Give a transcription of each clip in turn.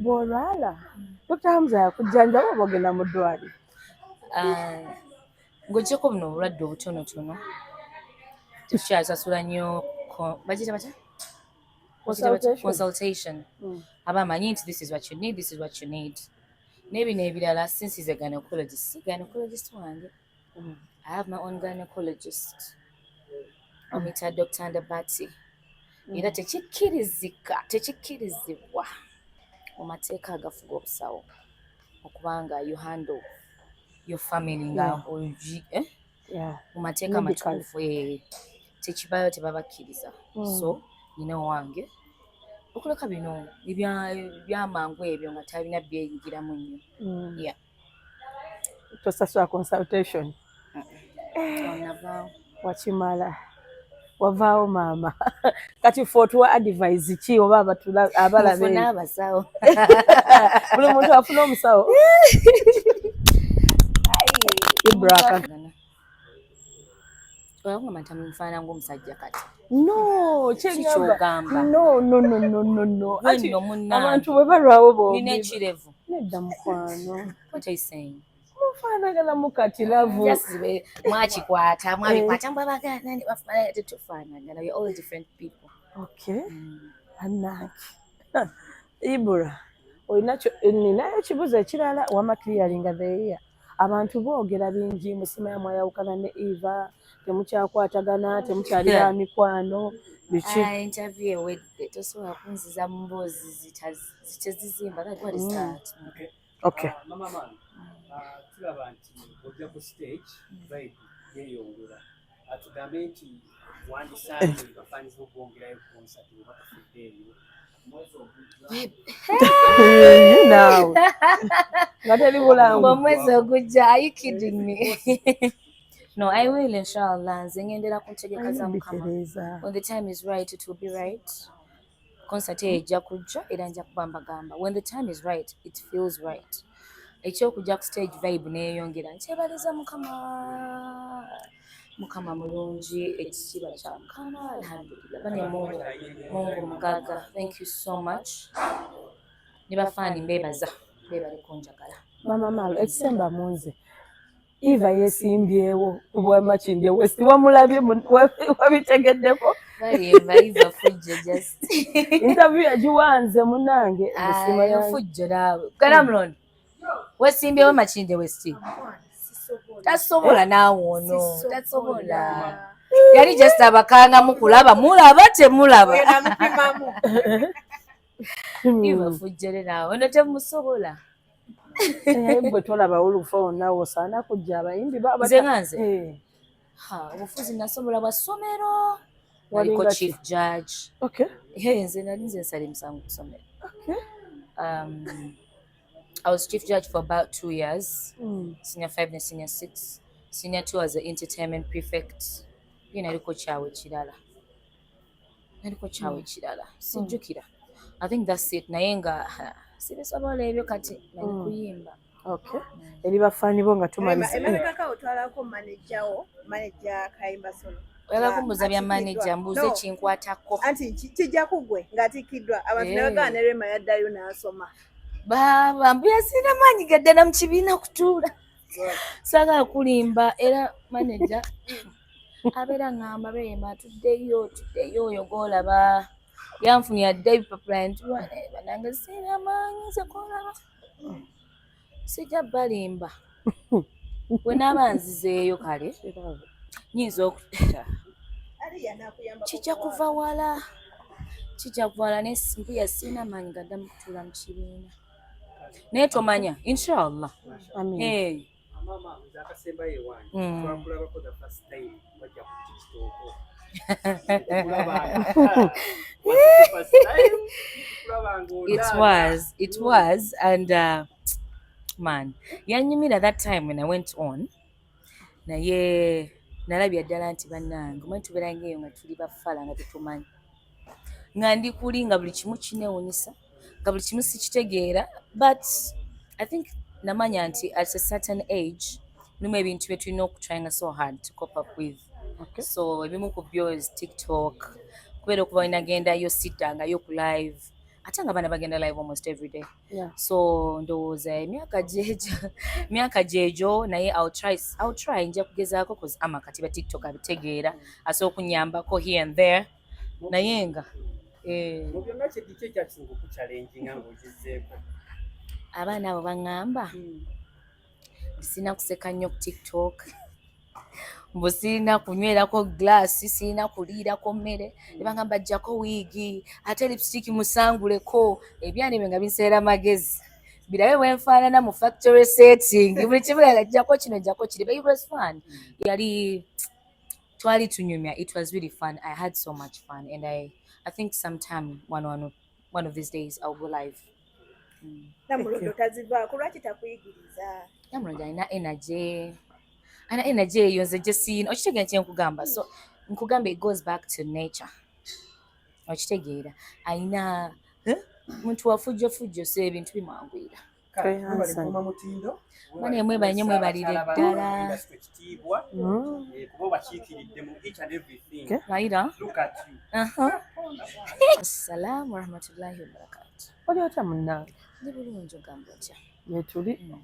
Bw'olwala Dr. Hamza yakujjanjaba oba ogenda mu ddwaliro? Ng'oggyeko buno obulwadde obutonotono tukyasasula nnyo bagiyita batya? Consultation. Aba amanyi nti this is what you need, this is what you need. N'ebino ebirala sinsize gynecologist wange. I have my own gynecologist. Omuyita Dr. Ndwala. Era tekikkirizibwa mu mateeka agafuga obusawo okubanga you handle your family nga mu mateeka matuufu tekibayo tebabakkiriza. So nina wange okuleka bino ebyamangu ebyo nga talina byeyingiramu nnyo. Tosasula consultation? Wakimala wavaawo maama. Kati ffe otuwa advice ki oba abalabe? Mufune abasawo. Buli muntu afuna omusawo. Ibraka. Oyagamba nti nfaanana ng'omusajja kati. No, kyogamba. No. Ati abantu bwe balwawo bombi. Nina ekirevu. Nedda mukwano. What are you saying? Mufaanagana mukati lavu. Mwakikwata mbabagana ne bafaanana tetufaanagana. We're all different people. Okay. Anaki. Ibura. Ninayo ekibuzo ekirala wama clearinga the year. Abantu boogera bingi musima yamwayawukana ne Eva. Temukyakwatagana, temukyalira mikwano. Interview ewedde tosobola kunziza mu mboozi zitezizimba. What is that? Okay. Tulaba nti ojja ku stage vibe yeeyongera. Atugambe nti wandisanze bafanyiza okwongerayo concert nga batafudde eyo. Now. Ngateri bulangu. Omwezi ogujja, are you kidding me? No, I will, inshallah. Nzengendera kuntegeka za Mukama. When the time is right, it will be right. Concert ejja kujja era nja kubambagamba. When the time is right, it feels right. Ekyokujja ku stage vibe neeyongera. Nkyebaliza Mukama mulungi, ekitiibwa kya Mukama, alhamdulillah. Bane Mungu mugaga. Thank you so much. Ne bafaani mbeebaza. Beebale kunjagala. Mama Malo, ekisemba munze. Eva yesimbyewo obwamakinde wesi wamulabye wabitegeddeko. Eva fujjo just. Interview yagiwanze munange. Fujjo naawe. Galamulondo. Wesimbyewo makinde westi. Tasobola naawe ono. Tasobola. Yali just abakanga mukulaba mulaba temulaba. Eva fujjere naawe. Ono temusobola. Bwe tolaba olufa wonna osaana kujja abayimbi nze obufuzi nasobola bwa ssomero waliko chief judge. Okay. Nze nali nsala emisango ku ssomero. I was chief judge for about 2 years, senior 5 and senior 6. Senior 2 as the entertainment prefect. Naliko kyawe kirala. Sijjukira. I think that's it. Naye nga sibisobola ebyo kati nali kuyimba. Okay. Eri bafaani bo nga tumaliza. Emabega otwalako manager Kayimba Solo. Oyagala kumbuuza bya manager mbuuze kinkwatako. Anti kijja kugwe ng'atikiddwa abantu ne bagamba ne Rema yaddayo n'asoma. Baba mbuya sina maanyi gaddala mu kibiina kutuula. Saagala kulimba era manager abeera ngamba Rema tuddeyo oyo gw'olaba. Yanfunye yadde ebipapula banange sina maanyi nze kolaba. Sijja balimba. Bwe naaba nzizeeyo kale nyinza okutta. Kijja kuva wala. Mbuya sina maanyi gaddamu kutuula mu kibiina. Naye tomanya, inshallah. Amin. Mama, akasemba yewange. Twakulabako the first time wajja ku TikTok. It was, and man, yanyumira that time when I went on. Naye nalabya ddala nti bannange mwe tubeera ng'eyo nga tuli bafala nga tetumanyi. Nga ndi kuli nga buli kimu kinewunyisa, nga buli kimu sikitegeera, but I think namanya nti at a certain age mulimu ebintu bye tulina okutryinga so hard to cope up with. Okay. So ebimu ku byo is TikTok, kubeera okuba inagenda yo sitangayo ku live. ate nga bana bagenda live almost every day. Yeah. So ndowooza myaka gyejo naye I'll try nja kugezaako cause ama kati ba TikTok abitegeera asobola okunyambako here and there naye nga mu byonna kiki ekyakisinga okuchallenginga ng'ogizzeeko? abaana abo baŋŋamba sirina kuseka nnyo ku TikTok, mbu sirina kunywerako glaasi, sirina kuliirako mmere, ne bagamba ajjako wiigi, ate lipstick musanguleko, ebyana ebyo nga binseera magezi. Birabe bwe nfaanana mu factory setting, buli kimu ajjako kino ajjako kiri. But it was fun. Twali tunyumya. It was really fun. I had so much fun, and I think sometime one of these days I'll go live. Namulondo tazivaako lwaki takuyigiriza? Namulondo alina energy eyo nze gye siina. Okitegeera kye nkugamba? So nkugamba it goes back to nature. Okitegeera alina muntu wafujjofujjo so ebintu bimwanguyira. Bane mwebanye mwebalire ddala. Mayira. Assalamu warahmatullahi wabarakatuh. Oli otya munnange? Ndi bulungi ogamba otya? Yetuli.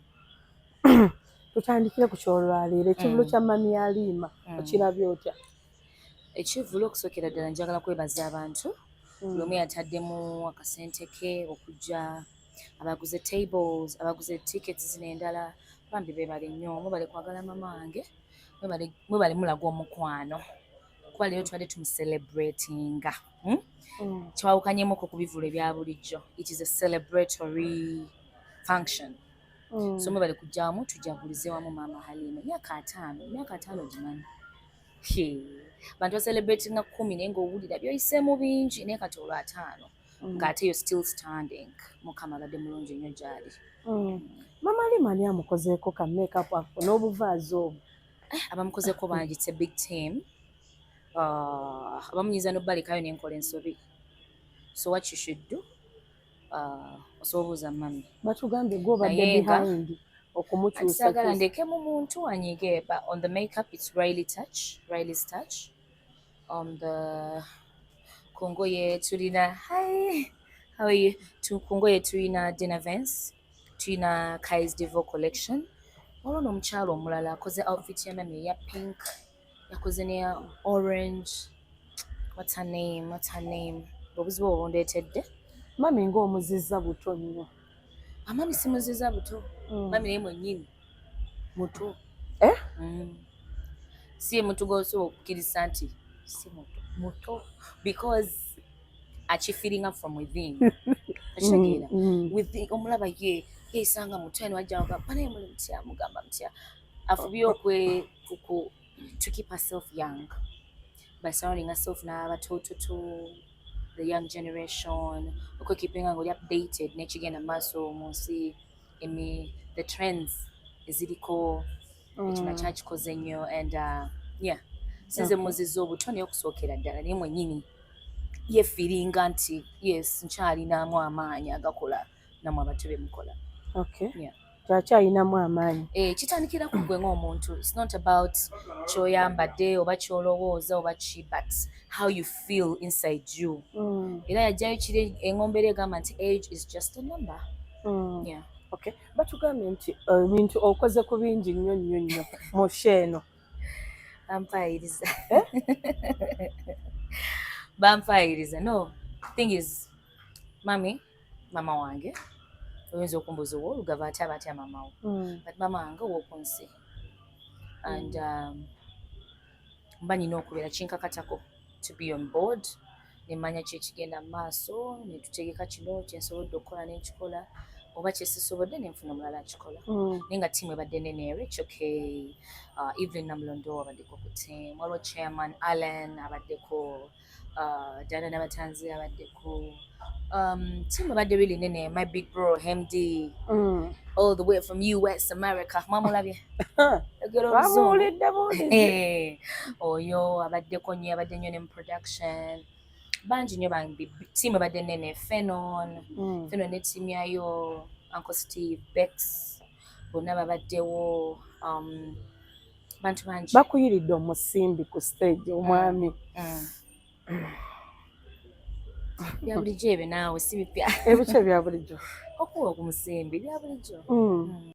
Tutandikire ku kyolwaleero ekivulo kya mami Alima okirabye otya? Ekivulo okusookera ddala njagala kwebaza abantu buli omu yataddemu akasente ke okujja, abaguze tables, abaguze tickets zino endala, bambi beebale nnyo, mwebale kwagala mama wange, mwebale mulaga omukwano kuba leero tubadde tumuselebratinga. Kyawukanyemuko ku bivulo ebya bulijjo. It is a celebratory function. So mwebale kujjaamu tujagulize wamu mama Halima. Myaka 5 gimanyi. Bantu celebrating 10 naye ng'owulira byoyiseemu bingi naye kati olwa 5 ng'ate yo still standing. Mukama abadde mulungi nnyo gy'ali. Mama Halima ani amukozeeko ka make-up ako n'obuvaazi obwo? Abamukozeeko bangi, it's a big team. Abamunyiza n'obbalikayo n'enkola ensobi. So what you should do, osobobuuza mami. Batugambye gw'obadde behind okumukyusa. Sagala ndeke mu muntu anyiige, but on the makeup it's Riley's touch. On the kungoye tulina, hi, how are you? Kungoye tulina Dinner Vance, tulina Kai's Devo collection. Olwo n'omukyalo omulala akoze outfit ya mami eya pink, yakoze neya orange. What's her name? Obuzibu obundeetedde. Mami ng'omuzizza buto nnyo. Mami si muzizza buto. Mami naye mwennyini muto. Si muntu gw'osobola okukkiriza nti si muto because akifeelinga from within. Akitegeera within omulaba yeesanga muto eno wajja wagamba naye muli mutya mugamba mutya. Afubye to keep herself young by surrounding herself n'abatototo, the young generation, okwekeepinga ng'oli updated n'ekigenda maaso mu nsi, the trends eziriko ekyo nakyo akikoze nnyo and sinze muzizza obuto naye okusookera ddala naye mwennyini yeefiiringa nti yes nkyalinamu amaanyi agakola namwe abato be mukola. Kyakyayinamu amaanyi. Kitandikira ku ggwe ng'omuntu. It's not about ky'oyambadde oba ky'olowooza oba ki, but how you feel inside you. Era yajjayo kiri eng'ombera egamba nti age is just a number. Batugambye nti ebintu okoze ku bingi nnyo mu sheeno. Bampayiriza. No, thing is mama wange oyinza okumbuuza olugava atya mama wo, but mama wange ow'oku nsi and mba nina okubeera kinkakatako to be on board, nemanya kyekigenda mu maaso, netutegeka kino kyensobodde okukola n'ekikola, oba kyesisobodde nenfuna omulala akikola. Naye nga ttiimu ebadde nene, Rich okay, Evelyn Namulondo abaddeko ku team, waliwo chairman Allen abaddeko, Dana Nabatanzi abaddeko, team abadde really nene, my big bro MD, all the way from US America. Mwamulabye? Bamuwulidde buwulizi. Oyo abaddeko nnyo, abadde nnyo ne mu production. Bangi nnyo bambi, team abadde nene, Fenon ne team yayo, Uncle Steve, Bex, bonna babaddewo, bantu bangi. Bakuyiridde omusimbi ku stage omwami. bya bulijjo ebyo naawe si bipya ebice bya bulijjo okuwa ku musembe bya bulijjo